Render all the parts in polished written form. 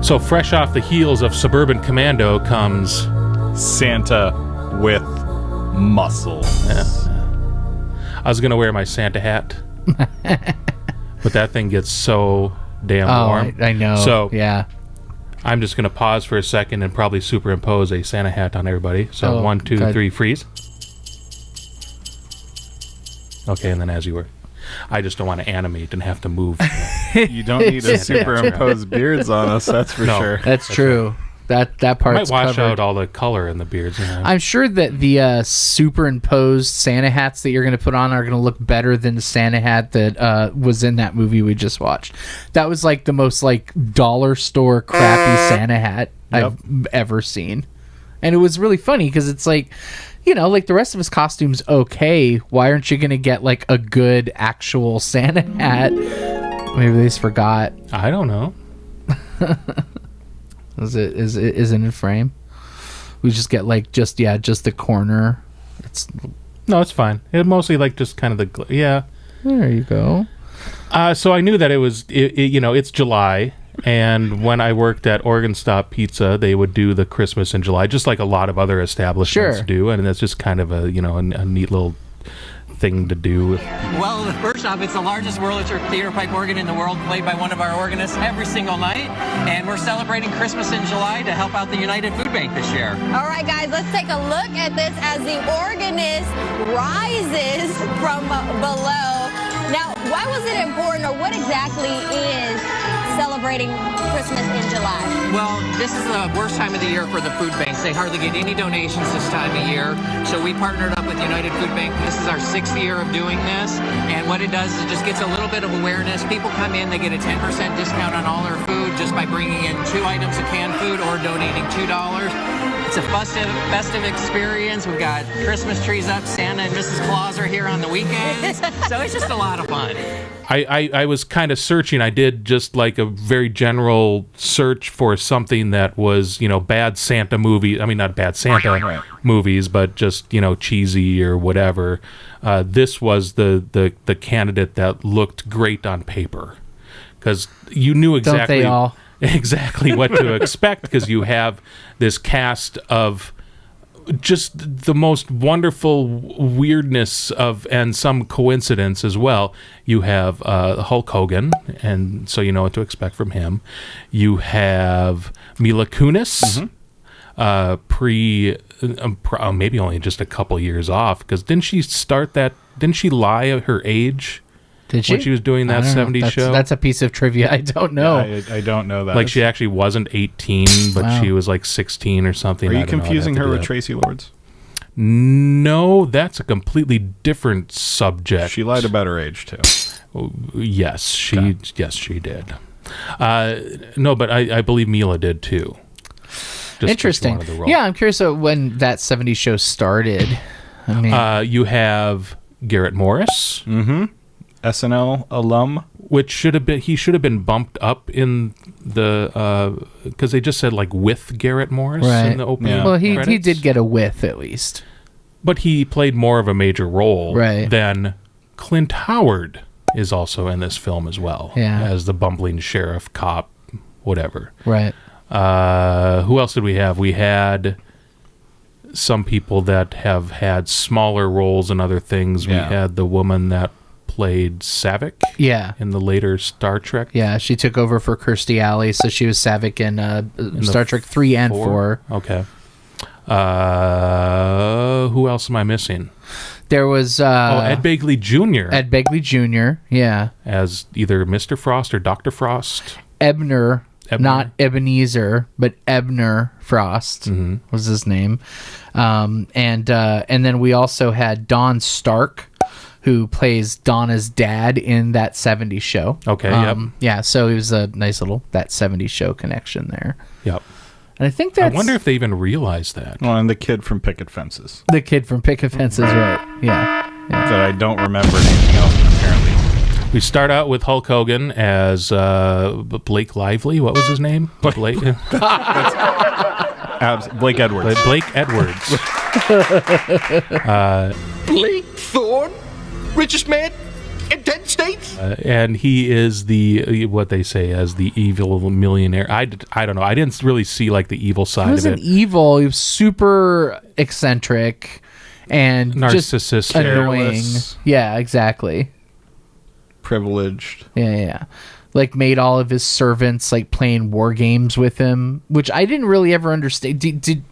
So fresh off the heels of Suburban Commando comes Santa with muscles. I was going to wear my Santa hat, but that thing gets so damn warm. I know. So yeah, I'm just going to pause for a second and probably superimpose a Santa hat on everybody. So 1, 2, good. 3, freeze. Okay, and then as you were. I just don't want to animate and have to move. You don't need to superimpose beards on us, that's for sure. That's true. That part's might wash covered. out all the color in the beards. You know? I'm sure that the superimposed Santa hats that you're going to put on are going to look better than the Santa hat that was in that movie we just watched. That was like the most like dollar store crappy Santa hat I've ever seen. And it was really funny because it's like, you know, like the rest of his costume's okay. Why aren't you going to get like a good actual Santa hat? Maybe they just forgot. I don't know. Is it in frame? We just get like just the corner. No, it's fine. It mostly like just kind of the There you go. So I knew that it was it's July, and when I worked at Oregon Stop Pizza, they would do the Christmas in July, just like a lot of other establishments do, and that's just kind of a neat little thing to do. Well, first off, it's the largest World theater pipe organ in the world, played by one of our organists every single night, and we're celebrating Christmas in July to help out the United Food Bank this year. All right, guys, let's take a look at this as the organist rises from below. Now, why was it important, or what exactly is celebrating Christmas in July? Well, this is the worst time of the year for the food banks. They hardly get any donations this time of year. So we partnered up with United Food Bank. This is our 6th year of doing this. And what it does is it just gets a little bit of awareness. People come in, they get a 10% discount on all their food just by bringing in 2 items of canned food or donating $2. It's a festive experience. We've got Christmas trees up. Santa and Mrs. Claus are here on the weekends. So it's just a lot of fun. I was kind of searching. I did just like a very general search for something that was, bad Santa movie. I mean, not bad Santa movies, but just, cheesy or whatever. This was the candidate that looked great on paper, because you knew exactly. Don't they all? Exactly what to expect, because you have this cast of just the most wonderful weirdness and some coincidence as well. You have Hulk Hogan, and so you know what to expect from him. You have Mila Kunis, maybe only just a couple years off, because didn't she lie her age? Did she? When she was doing that 70s show? That's a piece of trivia I don't know. Yeah, I don't know that. Like, she actually wasn't 18, but she was like 16 or something. Are you confusing her with Tracy Lords? No, that's a completely different subject. She lied about her age, too. Yes, she did. No, but I believe Mila did, too. Interesting. Yeah, I'm curious when that 70s show started. I mean, you have Garrett Morris. Mm-hmm. SNL alum, which should have been bumped up in the because they just said like with Garrett Morris in the opening. Yeah. Well, he did get a with at least, but he played more of a major role than Clint Howard is also in this film as well, as the bumbling sheriff, cop, whatever. Right. Who else did we have? We had some people that have had smaller roles in other things. We had the woman that played Saavik in the later Star Trek. Yeah, she took over for Kirstie Alley, so she was Saavik in Star Trek 3 and 4. Okay. Who else am I missing? There was Ed Begley Jr. Ed Begley Jr., yeah. As either Mr. Frost or Dr. Frost. Ebner. Not Ebenezer, but Ebner Frost was his name. And then we also had Don Stark, who plays Donna's dad in that 70s show. Okay, Yeah, so it was a nice little that 70s show connection there. Yep. And I think that's... I wonder if they even realized that. Well, and the kid from Picket Fences. The kid from Picket Fences, right. Yeah. That I don't remember anything else, apparently. We start out with Hulk Hogan as Blake Lively. What was his name? Blake. Blake Edwards. Blake Edwards. Blake Thorne, richest man in 10 states. And he is what they say as the evil millionaire. I don't know. I didn't really see like the evil side He of wasn't it. evil. He was super eccentric and just Narcissistic. annoying. Careless. Yeah, exactly. Privileged. Yeah. Like made all of his servants like playing war games with him, which I didn't really ever understand. Did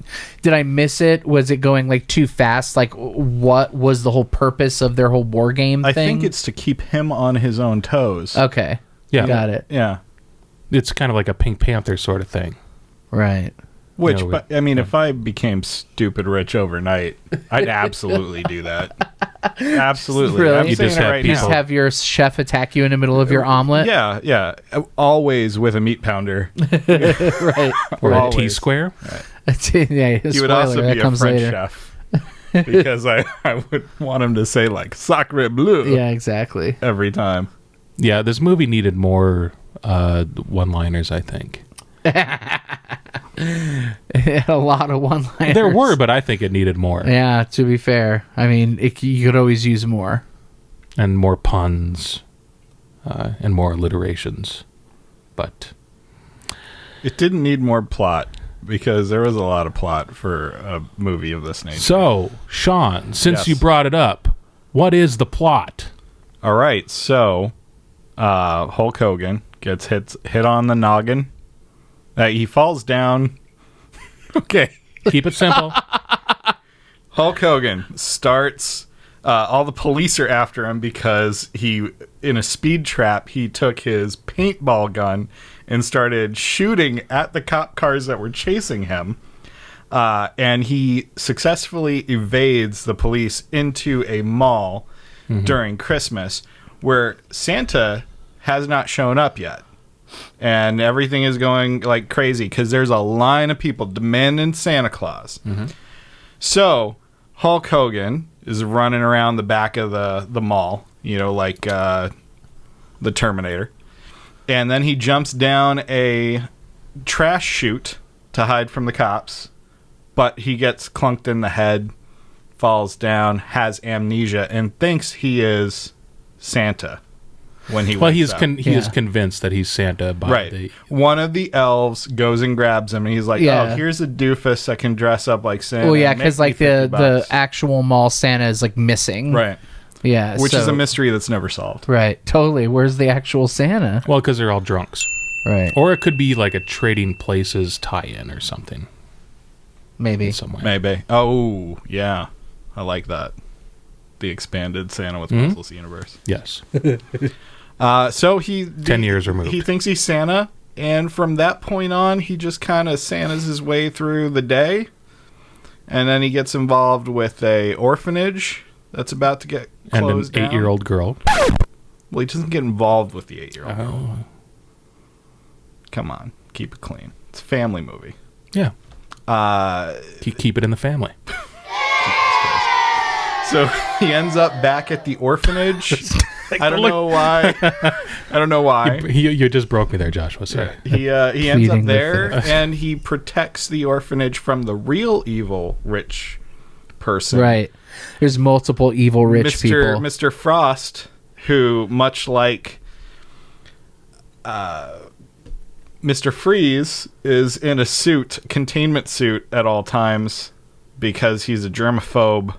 I miss it? Was it going like too fast? Like what was the whole purpose of their whole war game thing? I think it's to keep him on his own toes. okay. Yeah. Got it. Yeah. It's kind of like a Pink Panther sort of thing. Right. Which, No, but I mean, if I became stupid rich overnight, I'd absolutely do that. Absolutely. Really? I'm You saying just it have right people- Just now. have your chef attack you in the middle of your omelet. Yeah. Always with a meat pounder. Right. Or a Always. T-square. Yeah. He would also that be a comes French later. chef. Because I would want him to say, like, sacre bleu Yeah, exactly. every time. Yeah, this movie needed more one-liners, I think. A lot of one-liners. There were, but I think it needed more. Yeah, to be fair. I mean, you could always use more. And more puns. And more alliterations. But It didn't need more plot because there was a lot of plot for a movie of this nature. so, Sean, since Yes. you brought it up, what is the plot? All right, so Hulk Hogan gets hit on the noggin. He falls down. Okay. Keep it simple. Hulk Hogan starts. All the police are after him because in a speed trap, he took his paintball gun and started shooting at the cop cars that were chasing him. And he successfully evades the police into a mall during Christmas where Santa has not shown up yet. And everything is going like crazy because there's a line of people demanding Santa Claus. So Hulk Hogan is running around the back of the mall, like the Terminator. And then he jumps down a trash chute to hide from the cops. But he gets clunked in the head, falls down, has amnesia, and thinks he is Santa when he Well, wakes he is up. he is convinced that he's Santa by Right. the... One of the elves goes and grabs him, and he's like, Yeah. "Oh, here's a doofus that can dress up like Santa." Well, yeah, and because make me like the 50 bucks." actual mall Santa is like missing. right, Yeah. which is so- a mystery that's never solved. Right. Totally. Where's the actual Santa? Well, because they're all drunks. Right. Or it could be like a Trading Places tie-in or something. Maybe. Somewhere. Maybe. Oh, yeah, I like that. The expanded Santa with Puzzles universe. Yes. So he 10 years removed. He thinks he's Santa, and from that point on, he just kind of Santas his way through the day, and then he gets involved with a orphanage that's about to get And an closed down. 8-year-old girl. Well, he doesn't get involved with the 8-year-old. Oh. Come on, keep it clean. It's a family movie. Yeah. Keep it in the family. So he ends up back at the orphanage. I don't know why. I don't know why. You just broke me there, Joshua. Sorry. He ends up Pleading the there, fifth. and he protects the orphanage from the real evil rich person. Right. There's multiple evil rich people. Mr. Frost, who, much like Mr. Freeze, is in a containment suit at all times because he's a germaphobe.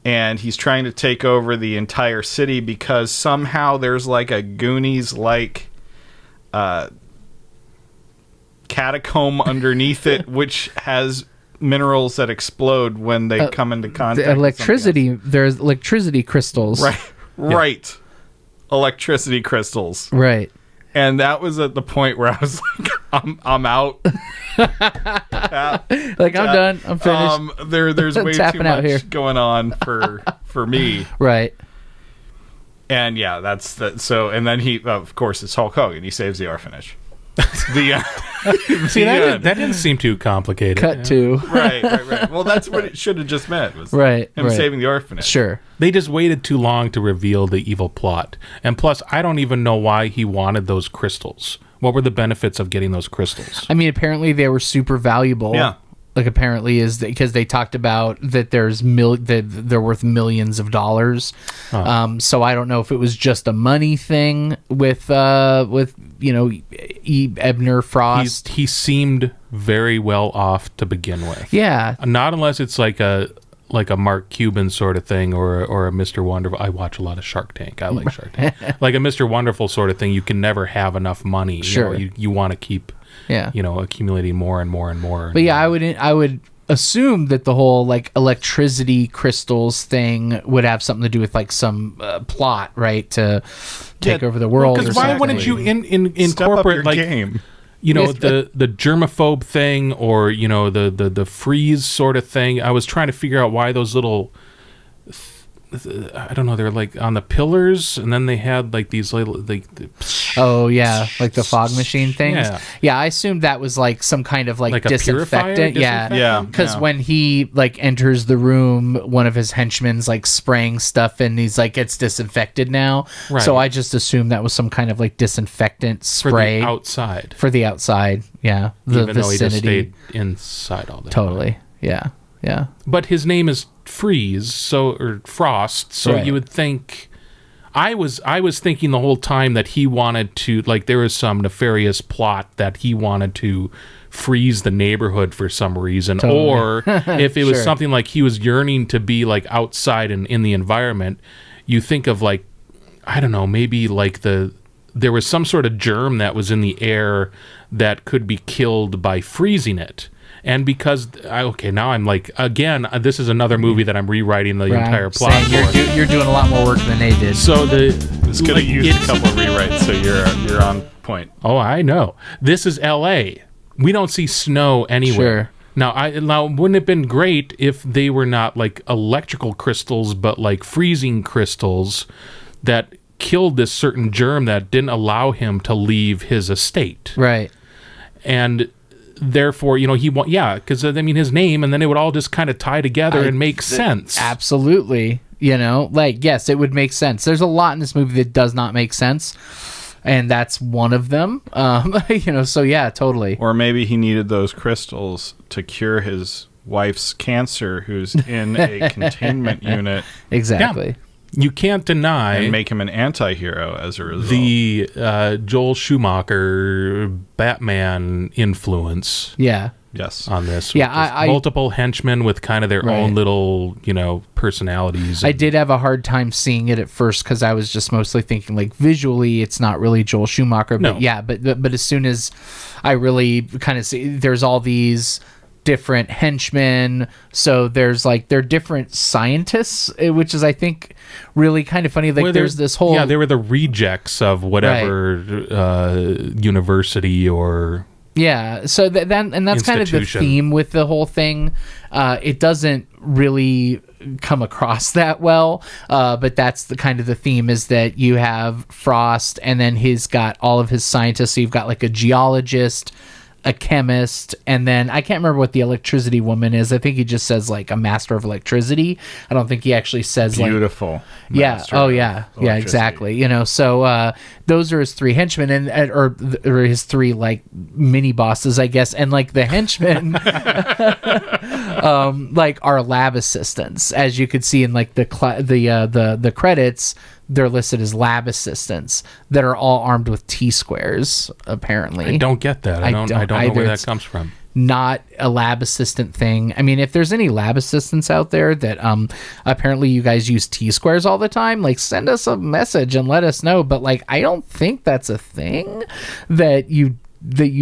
And he's trying to take over the entire city because somehow there's like a Goonies-like catacomb underneath it, which has minerals that explode when they come into contact The with electricity. There's electricity crystals. something else. Right. Electricity crystals. Right. And that was at the point where I was like, I'm out. Like I'm done. I'm finished. There's way too Tapping out much here. going on for me. Right. And yeah, that's the so. And then he, of course, it's Hulk Hogan. He saves the orphanage. The See, that didn't seem too complicated. Cut to. right. Well, that's what it should have just meant. Was Right. him right. saving the orphanage. Sure. They just waited too long to reveal the evil plot. And plus, I don't even know why he wanted those crystals. What were the benefits of getting those crystals? I mean, apparently they were super valuable. Yeah. Like apparently is because they talked about that that they're worth millions of dollars. So I don't know if it was just a money thing with Ebner Frost. He seemed very well off to begin with. Yeah. Not unless it's like a Mark Cuban sort of thing or a Mr. Wonderful. I watch a lot of Shark Tank. I like Shark Tank. Like a Mr. Wonderful sort of thing. You can never have enough money. Sure. You want to keep accumulating more and more and more. But yeah, I would assume that the whole like electricity crystals thing would have something to do with like some plot, right, to take over the world. Because why wouldn't you incorporate Step up your like game. the germaphobe thing or the freeze sort of thing? I was trying to figure out why those little. I don't know. They're like on the pillars, and then they had like these little like. Oh yeah, like the fog machine things. Yeah, I assumed that was like some kind of like disinfectant. Yeah. Because when he like enters the room, one of his henchmen's like spraying stuff, and he's like, "It's disinfected now." Right. So I just assumed that was some kind of like disinfectant spray for the outside. For the outside, yeah. The Even though he just vicinity. stayed inside all day. Totally. Yeah. Yeah. But his name is Freeze, or Frost, so Right. you would think. I was thinking the whole time that he wanted to, like, there was some nefarious plot that he wanted to freeze the neighborhood for some reason, Totally. or if it was Sure. something like he was yearning to be like outside and in the environment. You think of like, I don't know, maybe like there was some sort of germ that was in the air that could be killed by freezing it. And because now I'm like, again, this is another movie that I'm rewriting the entire plot Saying for. you're doing a lot more work than they did. So It's going to use a couple of rewrites, so you're on point. Oh, I know. This is L.A. We don't see snow anywhere. Sure. Now, wouldn't it have been great if they were not like electrical crystals, but like freezing crystals that killed this certain germ that didn't allow him to leave his estate? Right. And therefore, because I mean his name, and then it would all just kind of tie together and make sense. Absolutely. Like, yes, it would make sense. There's a lot in this movie that does not make sense, and that's one of them. So yeah, totally. Or maybe he needed those crystals to cure his wife's cancer, who's in a containment unit, Exactly. You can't deny and make him an anti-hero as a result. the Joel Schumacher Batman influence. Yeah. Yes. On this. Yeah, I multiple henchmen with kind of their own little, personalities. I did have a hard time seeing it at first because I was just mostly thinking like visually it's not really Joel Schumacher, but No. but as soon as I really kind of see there's all these different henchmen, so there's like they're different scientists, which is I think really kind of funny. Like there's this whole they were the rejects of whatever university or so that's kind of the institution. theme with the whole thing. It doesn't really come across that well, but that's the kind of the theme is that you have Frost, and then he's got all of his scientists. So you've got like a geologist, a chemist, and then I can't remember what the electricity woman is. I think he just says like a master of electricity. I don't think he actually says beautiful. Yeah. Oh, yeah. Yeah. Exactly. So those are his three henchmen, or his three like mini bosses, I guess. And like the henchmen, like are lab assistants, as you could see in like the credits. They're listed as lab assistants that are all armed with T-squares. Apparently, I don't get that. I don't know where that comes from. Not a lab assistant thing. I mean, if there's any lab assistants out there that apparently you guys use T-squares all the time, like send us a message and let us know. But like, I don't think that's a thing that you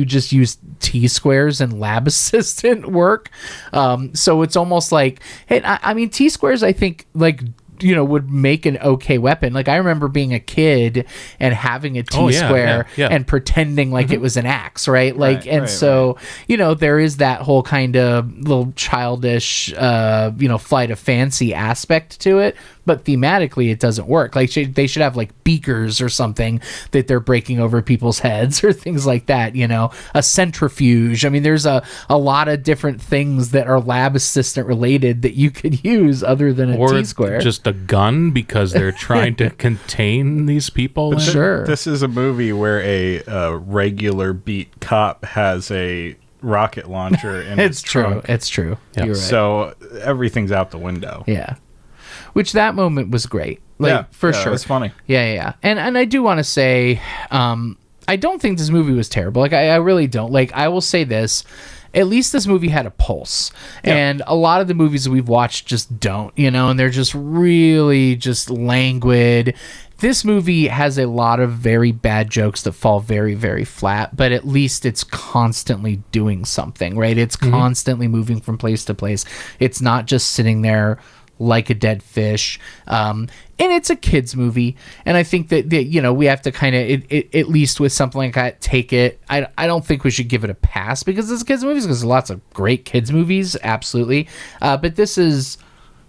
just use T-squares in lab assistant work. So it's almost like, hey, I mean, T-squares, I think like would make an okay weapon. Like I remember being a kid and having a T-square and pretending like it was an axe, right? Like, there is that whole kind of little childish, flight of fancy aspect to it. but thematically it doesn't work. Like they should have like beakers or something that they're breaking over people's heads or things like that, you know, a centrifuge. I mean, there's a lot of different things that are lab assistant related that you could use other than a T-square. Or just a gun because they're trying to contain these people. Sure. This is a movie where a regular beat cop has a rocket launcher in his trunk. It's true. Yeah. You're right. So everything's out the window. Yeah. Which that moment was great. Like, for sure. It was funny. Yeah. And I do want to say, I don't think this movie was terrible. Like, I really don't. Like, I will say this. At least this movie had a pulse. Yeah. And a lot of the movies we've watched just don't, you know, and they're just really just languid. This movie has a lot of very bad jokes that fall very, very flat, but at least it's constantly doing something, right? It's constantly moving from place to place. It's not just sitting there like a dead fish. And it's a kids movie. And I think that you know, we have to kind of, at least with something like that, take it. I don't think we should give it a pass because it's kids movies, because there's lots of great kids movies. Absolutely. But this is,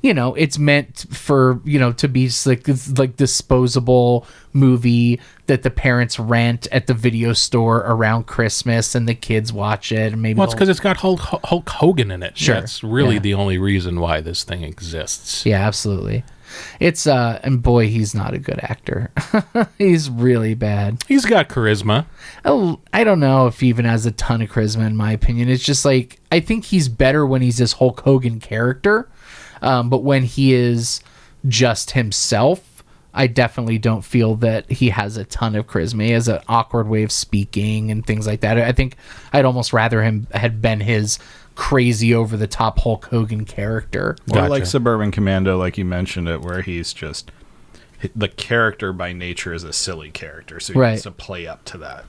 you know, it's meant for, you know, to be like disposable movie that the parents rent at the video store around Christmas and the kids watch it. And maybe it's because it's got Hulk Hogan in it. Sure. That's really the only reason why this thing exists. Yeah, absolutely. It's and boy, he's not a good actor. He's really bad. He's got charisma. Oh, I don't know if he even has a ton of charisma, in my opinion. It's just like, I think he's better when he's this Hulk Hogan character. But when he is just himself, I definitely don't feel that he has a ton of charisma. He has an awkward way of speaking and things like that. I think I'd almost rather him had been his crazy over-the-top Hulk Hogan character. Or like Suburban Commando, like you mentioned it, where he's just... the character by nature is a silly character, so he has to play up to that.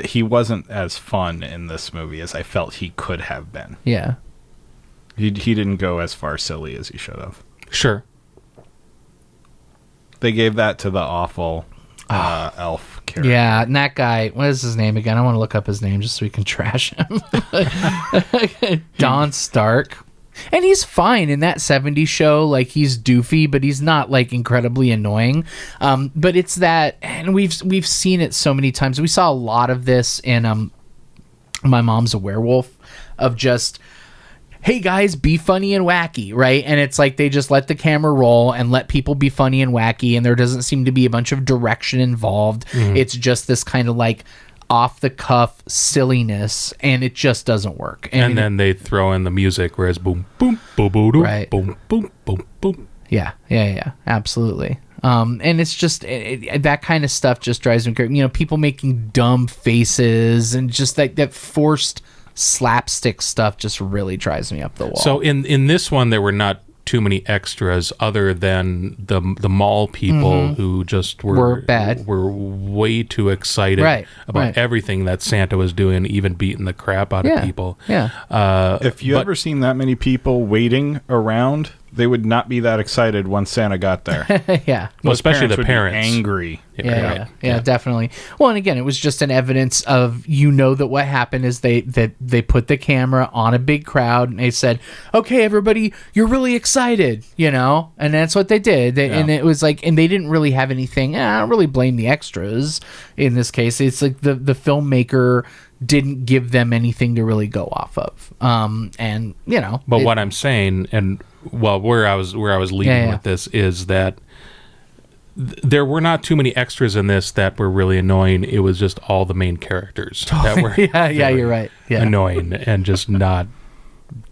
He wasn't as fun in this movie as I felt he could have been. Yeah. He didn't go as far silly as he should have. Sure. They gave that to the awful elf character. Yeah, and that guy, what is his name again? I want to look up his name just so we can trash him. Don Stark. And he's fine in that 70s show. Like, he's doofy, but he's not, like, incredibly annoying. But it's that, and we've seen it so many times. We saw a lot of this in My Mom's a Werewolf, of just... hey guys, be funny and wacky, right? And it's like they just let the camera roll and let people be funny and wacky, and there doesn't seem to be a bunch of direction involved. It's just this kind of like off the cuff silliness, and it just doesn't work. And then they throw in the music, whereas boom, boom, boom, boom, boom, right. boom, boom, boom, boom. Yeah, absolutely. And it's just that kind of stuff just drives me crazy. You know, people making dumb faces and just that forced slapstick stuff just really drives me up the wall. So in this one, there were not too many extras other than the mall people who just were bad. Were way too excited about everything that Santa was doing, even beating the crap out of people. Yeah. If you ever seen that many people waiting around, they would not be that excited once Santa got there. Yeah. Well, especially the would parents. be angry. Yeah, definitely. Well, and again, it was just an evidence of, you know, that what happened is they put the camera on a big crowd and they said, okay, everybody, you're really excited, you know? And that's what they did. And it was like, and they didn't really have anything. I don't really blame the extras in this case. It's like the filmmaker didn't give them anything to really go off of. And, you know. But what I'm saying, and well, where I was leading with this is that there were not too many extras in this that were really annoying. It was just all the main characters that were you're right. Yeah. annoying and just not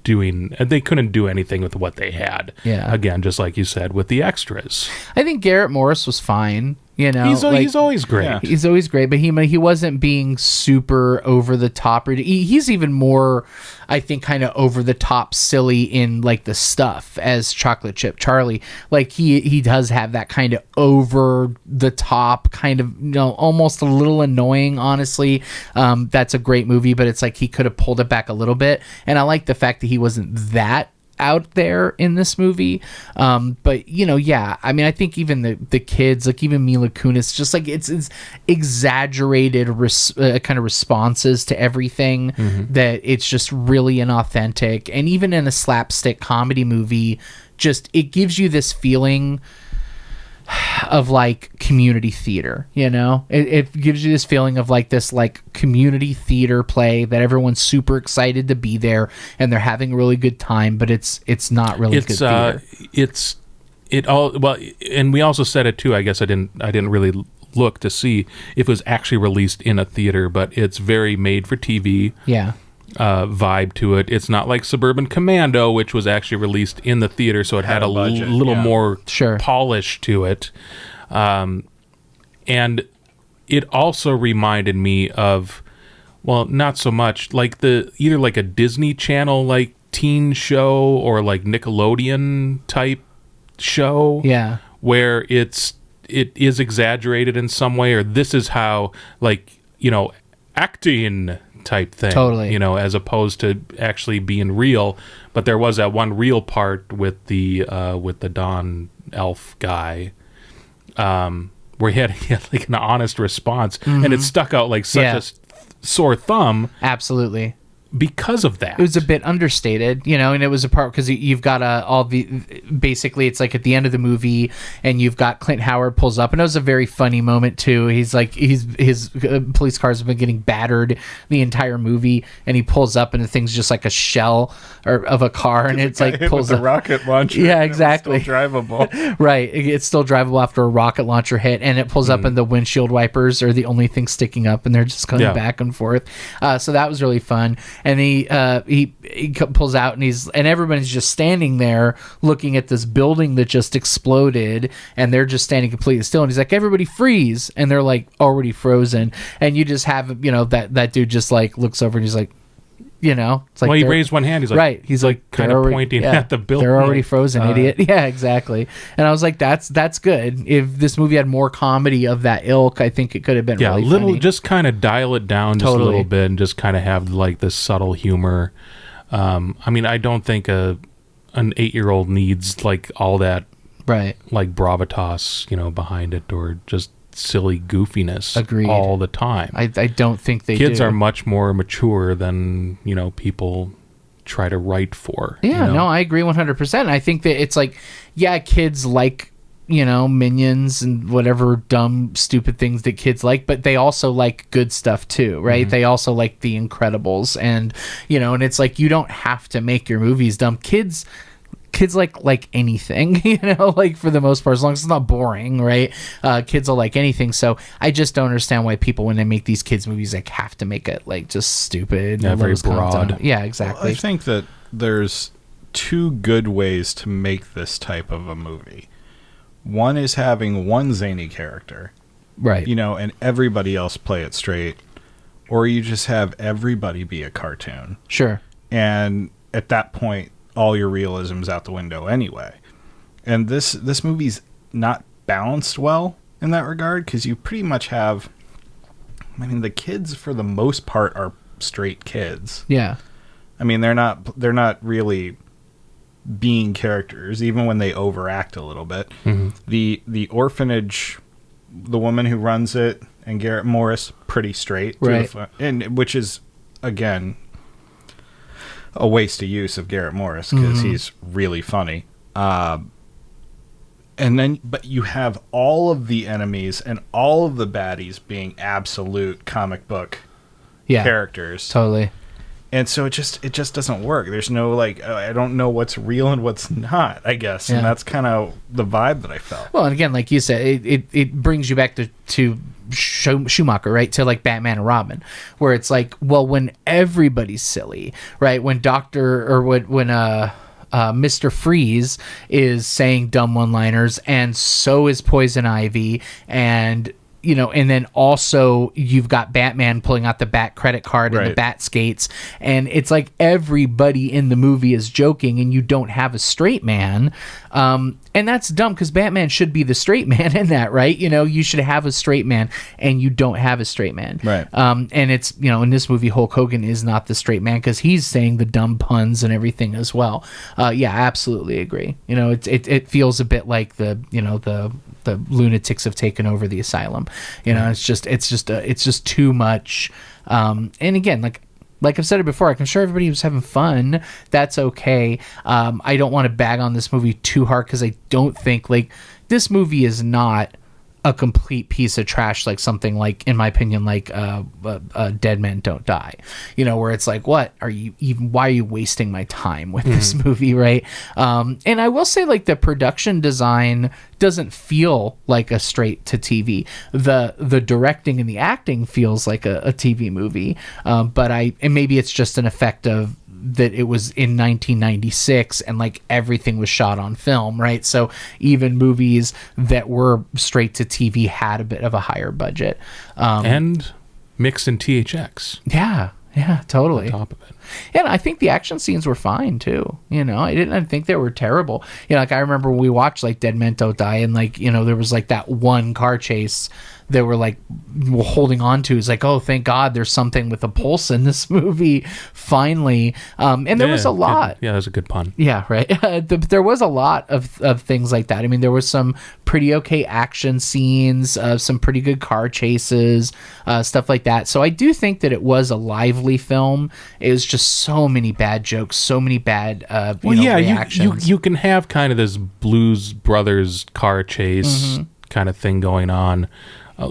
doing. They couldn't do anything with what they had. Yeah. Again, just like you said, with the extras. I think Garrett Morris was fine. You know, he's always great. Yeah. He's always great, but he wasn't being super over the top. He's even more, I think, kind of over the top silly in like the stuff as Chocolate Chip Charlie. Like he does have that kind of over the top kind of, you know, almost a little annoying, honestly. That's a great movie, but it's like he could have pulled it back a little bit. And I like the fact that he wasn't that out there in this movie. But yeah, I mean, I think even the kids, like even Mila Kunis, just like it's exaggerated kind of responses to everything, that it's just really inauthentic. And even in a slapstick comedy movie, just it gives you this feeling of like community theater, it gives you this feeling of like this like community theater play that everyone's super excited to be there and they're having a really good time, but it's not really good theater. And we also said it too. I guess I didn't really look to see if it was actually released in a theater, but it's very made for TV. Yeah. Vibe to it. It's not like Suburban Commando, which was actually released in the theater, so it had a budget, little more Sure. polish to it. And it also reminded me of, well, not so much like either like a Disney Channel like teen show or like Nickelodeon type show. Yeah. Where it is exaggerated in some way, or this is how like acting type thing, totally, as opposed to actually being real. But there was that one real part with the Don Elf guy, where he had like an honest response, and it stuck out like such a sore thumb. Absolutely. Because of that, it was a bit understated, and it was a part because you've got basically it's like at the end of the movie, and you've got Clint Howard pulls up, and it was a very funny moment too. He's like his police cars have been getting battered the entire movie, and he pulls up, and the thing's just like a shell of a car, and it's like pulls a rocket launcher. Yeah, exactly. It's still drivable. Right, it's still drivable after a rocket launcher hit, and it pulls up, and the windshield wipers are the only thing sticking up, and they're just going back and forth. So that was really fun. And he pulls out, and everybody's just standing there looking at this building that just exploded, and they're just standing completely still. And he's like, "Everybody freeze!" And they're like already frozen. And you just have that dude just like looks over and he's like, it's like, well, he raised one hand. He's like, right. He's like kind of pointing at the building. They're already frozen, idiot. Yeah, exactly. And I was like, that's good. If this movie had more comedy of that ilk, I think it could have been really funny. Just kind of dial it down just a little bit, and just kind of have like this subtle humor. I mean, I don't think an 8-year-old needs like all that, right? Like gravitas, behind it, or just silly goofiness. Agreed. All the time. I don't think kids are much more mature than people try to write for. No, I agree 100%. I think that it's like, kids like Minions and whatever dumb stupid things that kids like, but they also like good stuff too, right? They also like The Incredibles, and and it's like, you don't have to make your movies dumb. Kids like anything, like for the most part, as long as it's not boring, right? Kids will like anything. So I just don't understand why people, when they make these kids movies, like have to make it like just stupid, very broad. Yeah, exactly. Well, I think that there's two good ways to make this type of a movie. One is having one zany character, right? And everybody else play it straight, or you just have everybody be a cartoon. Sure. And at that point, all your realism's out the window anyway. And this movie's not balanced well in that regard, because you pretty much have, I mean, the kids for the most part are straight kids. Yeah. I mean, they're not really being characters, even when they overact a little bit. The orphanage, the woman who runs it, and Garrett Morris, pretty straight, right? And which is, again, a waste of use of Garrett Morris, because he's really funny. And then, but you have all of the enemies and all of the baddies being absolute comic book characters. Totally. And so it just doesn't work. There's no like, I don't know what's real and what's not, I guess. And that's kind of the vibe that I felt. Well, and again, like you said, it brings you back to Schumacher, right? To like Batman and Robin, where it's like, well, when everybody's silly, right? When Mr. Freeze is saying dumb one-liners, and so is Poison Ivy, and and then also you've got Batman pulling out the Bat credit card and the Bat skates, and it's like everybody in the movie is joking, and you don't have a straight man. And And that's dumb because Batman should be the straight man in that, right? You know, you should have a straight man, and you don't have a straight man. Right. And it's, you know, in this movie, Hulk Hogan is not the straight man because he's saying the dumb puns and everything as well. Yeah, absolutely agree. You know, it feels a bit like the lunatics have taken over the asylum. You know, it's just too much. And again, like I've said it before, I'm sure everybody was having fun. That's okay. I don't want to bag on this movie too hard because I don't think, like, this movie is not a complete piece of trash, like something like, in my opinion, like Dead Men Don't Die, you know, where it's like, why are you wasting my time with this movie, right? And I will say, like, the production design doesn't feel like a straight to TV. The directing and the acting feels like a TV movie, but and maybe it's just an effect of that it was in 1996 and like everything was shot on film, right? So even movies that were straight to TV had a bit of a higher budget. And mixed in THX. Yeah, totally. On top of it. And I think the action scenes were fine too. You know, I didn't think they were terrible. You know, like I remember when we watched like Dead Men Don't Die, and like, you know, there was like that one car chase that we're like holding on to. It's like, oh, thank God there's something with a pulse in this movie finally. And there was a lot. Yeah, that was a good pun. Yeah, right. There was a lot of things like that. I mean, there was some pretty okay action scenes, some pretty good car chases, stuff like that. So I do think that it was a lively film. It was just so many bad jokes, so many bad reactions. You can have kind of this Blues Brothers car chase kind of thing going on.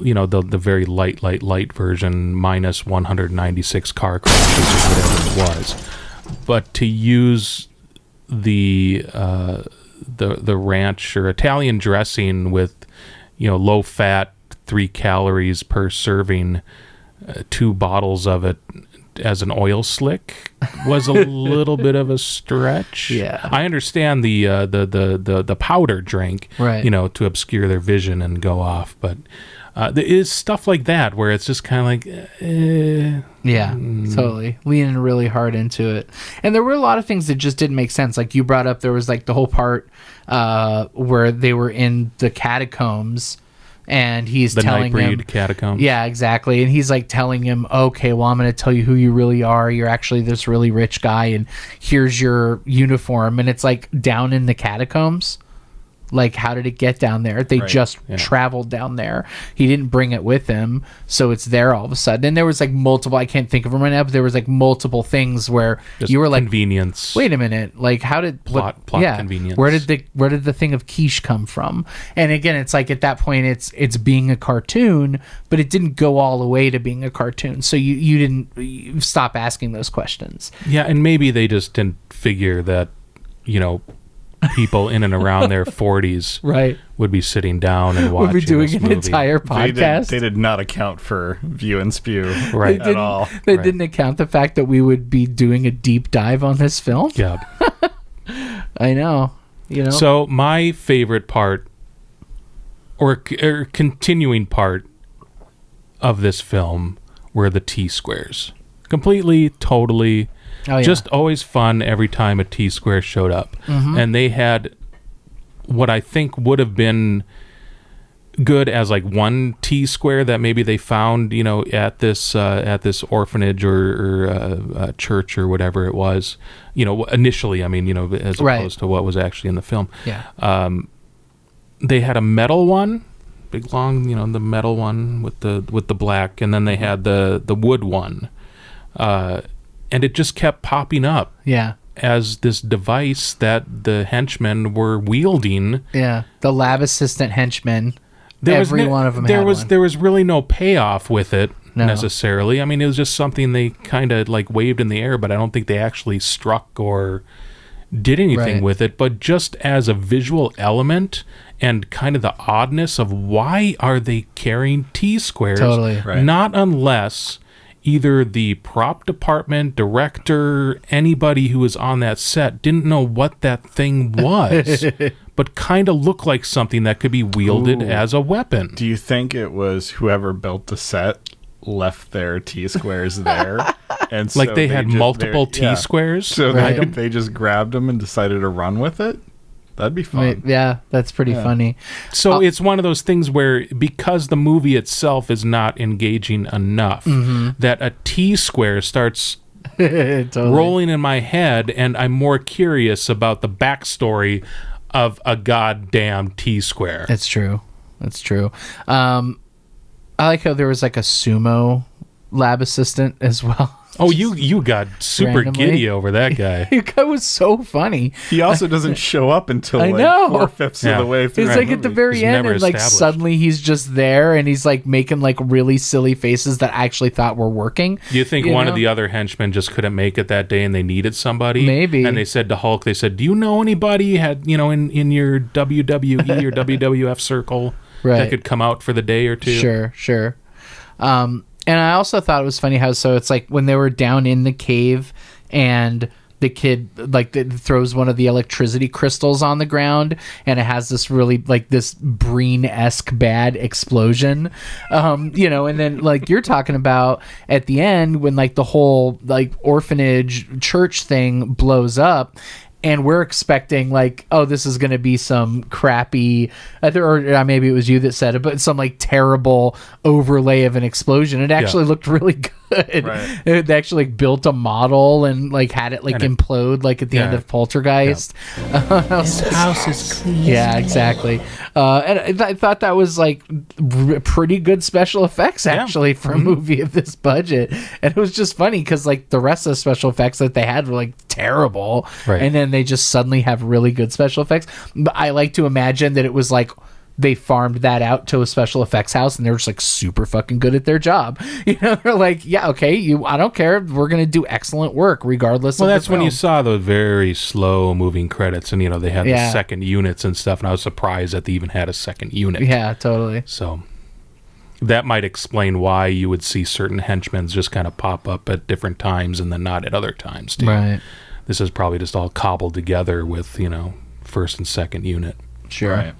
You know, the very light version, minus 196 car crashes or whatever it was. But to use the ranch or Italian dressing with, you know, low fat, 3 calories per serving, 2 bottles of it as an oil slick was a little bit of a stretch. Yeah, I understand the powder drink, right, you know, to obscure their vision and go off, but there is stuff like that where it's just kind of like, yeah, totally leaning really hard into it. And there were a lot of things that just didn't make sense. Like you brought up, there was like the whole part where they were in the catacombs. And he's telling him, catacombs. Yeah, exactly. And he's like telling him, okay, well, I'm going to tell you who you really are. You're actually this really rich guy, and here's your uniform. And it's like down in the catacombs. Like, how did it get down there? They just traveled down there. He didn't bring it with him, so it's there all of a sudden. And there was like multiple, I can't think of them right now, but there was like multiple things where just you were like, convenience. Wait a minute, like how did plot convenience? Where did the thing of quiche come from? And again, it's like at that point, it's being a cartoon, but it didn't go all the way to being a cartoon. So you stop asking those questions. Yeah, and maybe they just didn't figure that, you know, people in and around their 40s right would be sitting down and watching would be doing this an movie. entire podcast. They did not account for View and Spew right at all. They didn't account the fact that we would be doing a deep dive on this film. Yeah. I know. You know. So my favorite part or continuing part of this film were the T-squares. Completely, totally. Oh, yeah. Just always fun every time a T-square showed up. And they had what I think would have been good as like one T-square that maybe they found, you know, at this orphanage or church or whatever it was, you know, initially. I mean, you know, as opposed to what was actually in the film. Yeah. They had a metal one, big long, you know, the metal one with the black, and then they had the wood one. And it just kept popping up as this device that the henchmen were wielding. Yeah, the lab assistant henchmen. One of them there had was really no payoff with it necessarily. I mean, it was just something they kind of like waved in the air, but I don't think they actually struck or did anything with it. But just as a visual element and kind of the oddness of why are they carrying T-squares? Totally. Right. Not unless either the prop department, director, anybody who was on that set didn't know what that thing was, but kind of looked like something that could be wielded as a weapon. Do you think it was whoever built the set left their T-squares there? And like so they had multiple T-squares? So they just grabbed them and decided to run with it? That'd be fun. Yeah, that's pretty funny. So it's one of those things where, because the movie itself is not engaging enough, that a T-square starts Totally. rolling in my head, and I'm more curious about the backstory of a goddamn T-square. It's true. That's true. I like how there was like a sumo lab assistant as well. Oh, you got super Randomly. giddy over that guy. The guy was so funny. He also doesn't show up until I like know. 4/5 Yeah. of the way through. It's the like at the movie. very He's end, never and like established. suddenly he's just there, and he's like making like really silly faces that I actually thought were working. Do you think You one know? of the other henchmen just couldn't make it that day and they needed somebody? Maybe. And they said to Hulk, they said, do you know anybody in your WWE or WWF circle Right. that could come out for the day or two? Sure. And I also thought it was funny how it's like when they were down in the cave and the kid like throws one of the electricity crystals on the ground and it has this really like this Breen-esque bad explosion, and then like you're talking about at the end when like the whole like orphanage church thing blows up. And we're expecting like, oh, this is going to be some crappy, or maybe it was you that said it, but some like terrible overlay of an explosion. It actually looked really good. Right. They actually like, built a model and like had it like implode like at the end of Poltergeist. His house is clean. Yeah, exactly. And I thought that was like pretty good special effects actually for a movie of this budget. And it was just funny because like the rest of the special effects that they had were like terrible. Right. And then they just suddenly have really good special effects. But I like to imagine that it was like they farmed that out to a special effects house and they're just like super fucking good at their job. They're like, yeah, okay, I don't care. We're going to do excellent work regardless of the that's when you film. saw the very slow moving credits and, they had Yeah. the second units and stuff. And I was surprised that they even had a second unit. Yeah, totally. So that might explain why you would see certain henchmen just kind of pop up at different times and then not at other times, too. Right. This is probably just all cobbled together with, first and second unit. Sure. Right.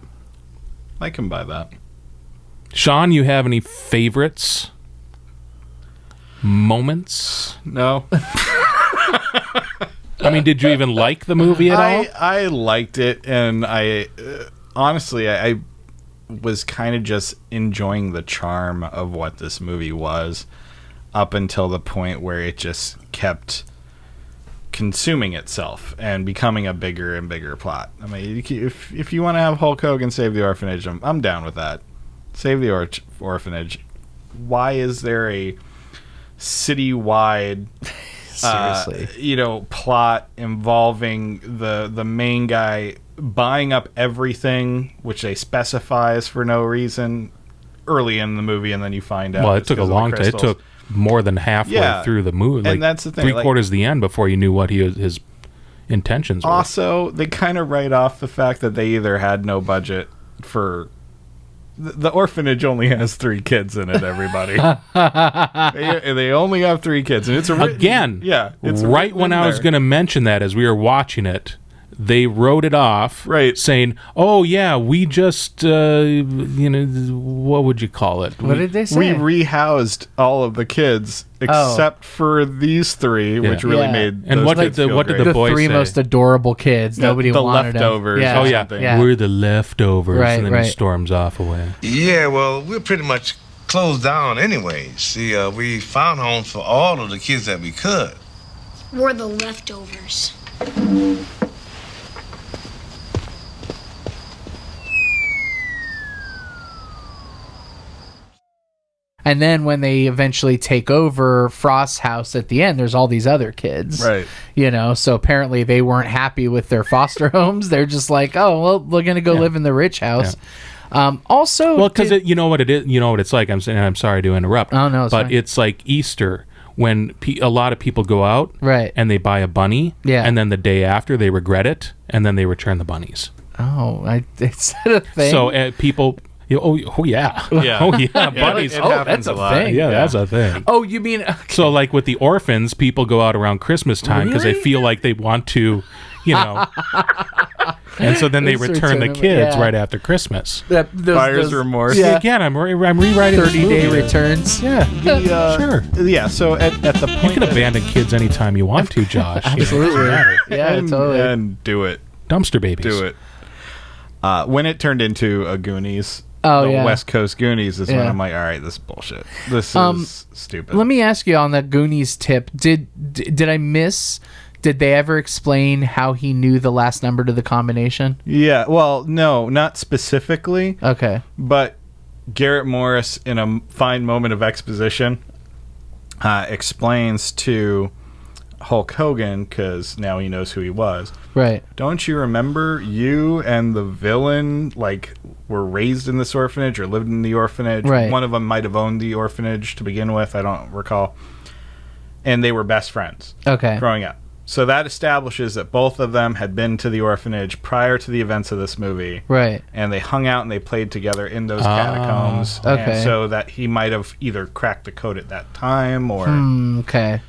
I can buy that. Sean, you have any favorites? Moments? No. I mean, did you even like the movie at all? I liked it, and I honestly, I was kind of just enjoying the charm of what this movie was up until the point where it just kept consuming itself and becoming a bigger and bigger plot. I mean, if you want to have Hulk Hogan save the orphanage, I'm down with that. Save the orphanage. Why is there a citywide Seriously. plot involving the main guy buying up everything, which they specify is for no reason early in the movie, and then you find out Well, it it's took a 'cause of the long time. It crystals. took more than halfway through the movie. And that's the thing, Three quarters of the end before you knew what his intentions were. Also, they kind of write off the fact that they either had no budget for... The orphanage only has 3 kids in it, everybody. they only have 3 kids. And it's Again, it's right when I was going to mention that as we were watching it, they wrote it off, Right. saying, "Oh yeah, we just, what would you call it? What did they say? We rehoused all of the kids except for these 3, which really Yeah. made And those what did kids the- feel what did great. the the boy 3 say? most adorable kids. Nobody the wanted them. leftovers. Yeah. Oh yeah, something. we're the leftovers," Right, and then right. he storms off away. Yeah, well, we're pretty much closed down anyway. See, we found homes for all of the kids that we could. We're the leftovers. And then when they eventually take over Frost's house at the end, there's all these other kids. Right. So apparently they weren't happy with their foster homes. They're just like, oh, well, we're going to go live in the rich house. Also, Well, because you know what it is. You know what it's like. I'm saying. I'm sorry to interrupt. Oh, no, it's but fine. it's like Easter when a lot of people go out, Right. and they buy a bunny, Yeah. and then the day after they regret it, and then they return the bunnies. is that a thing? So people, oh yeah, Yeah. oh yeah, bunnies. It Oh, happens that's a lot. thing. Yeah, that's a thing. Oh, you mean... So like with the orphans, people go out around Christmas time because they Really? feel like they want to, and so then they Just return the return them, kids yeah. right after Christmas. Buyer's remorse. See, Yeah. again, I'm rewriting this 30-day movie. returns. Yeah, sure. Yeah, so at the point... You can abandon kids anytime you want to, Josh. Absolutely. Yeah, and, totally. and do it. Dumpster babies. Do it. When it turned into a Goonies, West Coast Goonies is when I'm like, all right, this is bullshit. This is stupid. Let me ask you on that Goonies tip. Did I miss? Did they ever explain how he knew the last number to the combination? Yeah. Well, no, not specifically. Okay. But Garrett Morris, in a fine moment of exposition, explains to Hulk Hogan, because now he knows who he was. Right. Don't you remember you and the villain were raised in this orphanage or lived in the orphanage? Right. One of them might have owned the orphanage to begin with. I don't recall. And they were best friends. Okay. Growing up. So that establishes that both of them had been to the orphanage prior to the events of this movie. Right. And they hung out and they played together in those catacombs. Okay. And so that he might have either cracked the code at that time or... okay.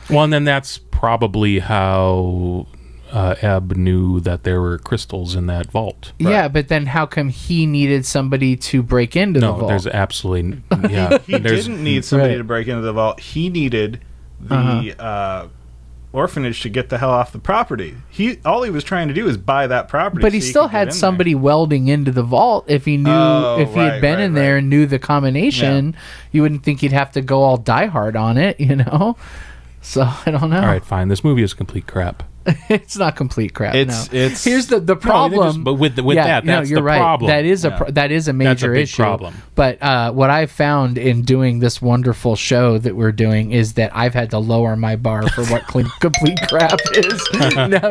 Well, and then that's probably how Ebb knew that there were crystals in that vault. Yeah, but then how come he needed somebody to break into the vault? No, there's absolutely... Yeah, he didn't need somebody to break into the vault. He needed the... orphanage to get the hell off the property. All he was trying to do is buy that property. But he still had somebody welding into the vault. If he knew, if he had been in there and knew the combination, you wouldn't think he'd have to go all die hard on it, you know? So I don't know. All right, fine. This movie is complete crap. It's not complete crap. It's here's the problem. But with that, that's you're the right. problem. That is a major That's a big issue. problem. But what I've found in doing this wonderful show that we're doing is that I've had to lower my bar for what complete crap is.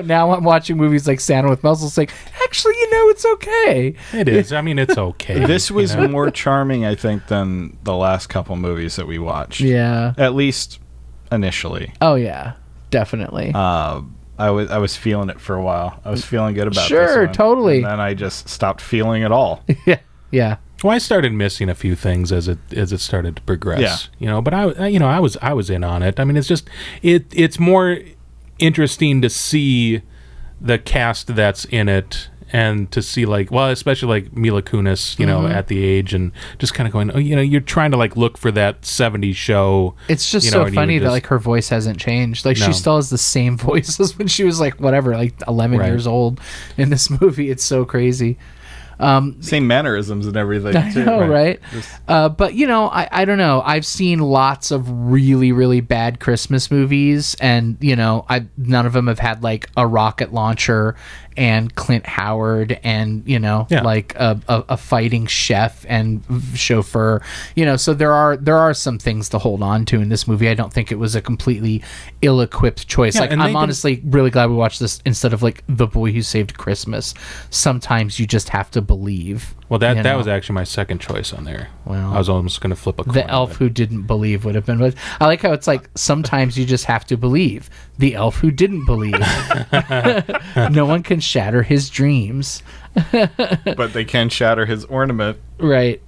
Now I'm watching movies like Santa with Muscles, like, actually, it's okay. It is. I mean, it's okay. This was more charming, I think, than the last couple movies that we watched. Yeah. At least initially. Oh yeah, definitely. I was feeling it for a while. I was feeling good about this Sure, one. totally. And then I just stopped feeling it all. Yeah. Well, I started missing a few things as it started to progress. Yeah. But I was in on it. I mean, it's just it's more interesting to see the cast that's in it and to see especially Mila Kunis, at the age and just kind of going, you're trying to look for that 70s show. It's just so funny that her voice hasn't changed. She still has the same voice as when she was 11 years old in this movie. It's so crazy. Same mannerisms and everything. I know, right? But I don't know. I've seen lots of really, really bad Christmas movies, and none of them have had a rocket launcher and Clint Howard and a fighting chef and chauffeur. So there are some things to hold on to in this movie. I don't think it was a completely ill-equipped choice. I'm honestly really glad we watched this instead of The Boy Who Saved Christmas. Sometimes you just have to believe. Well, that was actually my second choice on there. Well, I was almost going to flip a coin. The Elf Who Didn't Believe would have been. But I like how it's sometimes you just have to believe. The Elf Who Didn't Believe. No one can shatter his dreams. But they can shatter his ornament. Right.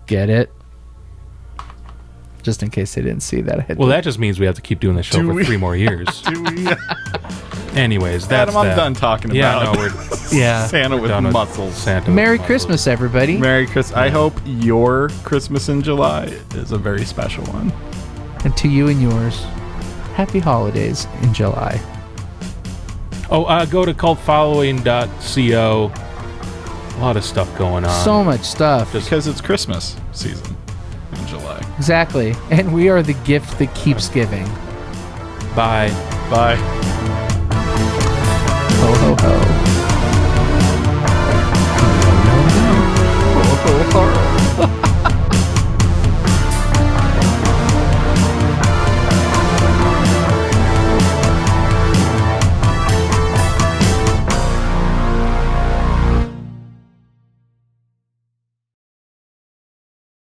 Get it? Just in case they didn't see that. That just means we have to keep doing the show for 3 more years. Do we? Anyways, that's Adam, I'm done talking about Santa with muscles. Santa Merry with Christmas, everybody. Merry Christmas. I hope your Christmas in July is a very special one. And to you and yours, happy holidays in July. Oh, go to cultfollowing.co. A lot of stuff going on. So much stuff. Just because it's Christmas season in July. Exactly. And we are the gift that keeps giving. Bye. Bye. Ho, ho, ho.